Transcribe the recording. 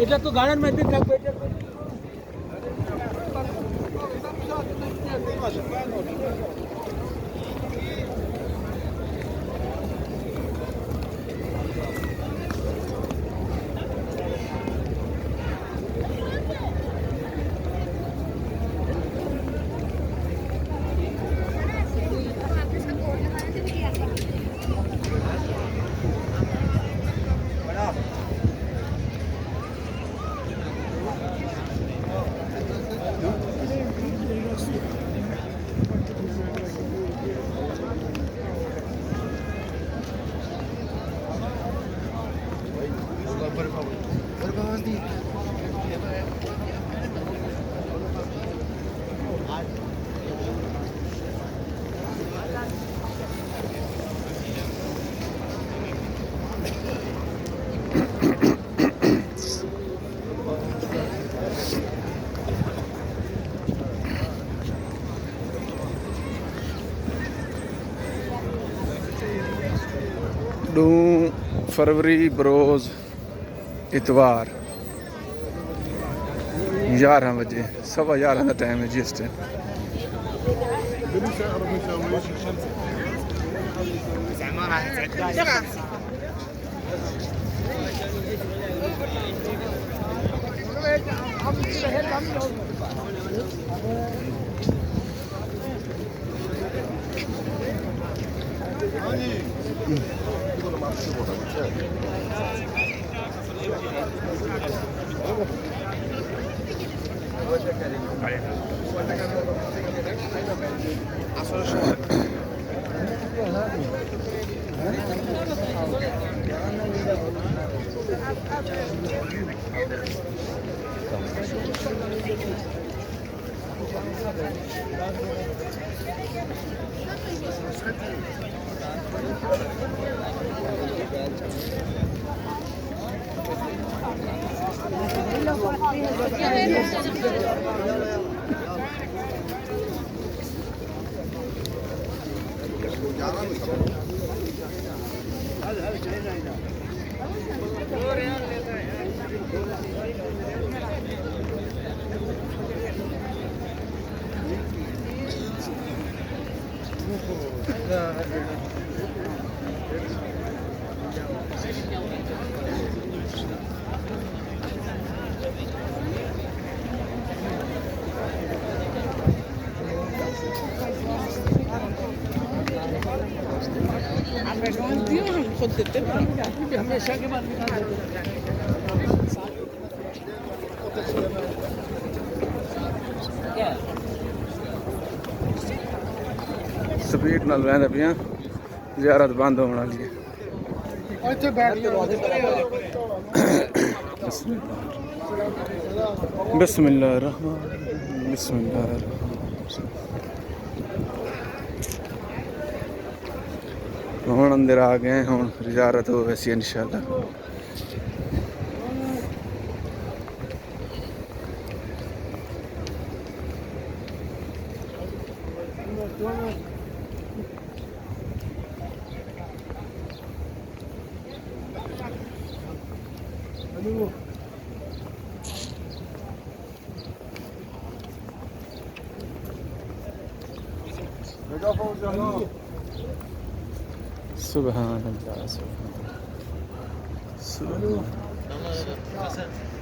এটা তো গাড়ির মধ্যে থাকবে এটা फरवरी बरोज़ इतवार 11 बजे 11:15 का टाइम है जी इस टाइम खुद देते हमेशा के बाद स्पीड नाल वैंदे पियां ज़ियारत बंद होने वाली है बिस्मिल्लाहिर्रहमानिर्रहीम हुण अंदर आ गए हुण ज़ियारत हो वैसी इंशाअल्लाह सुभान अल्लाह सुभान अल्लाह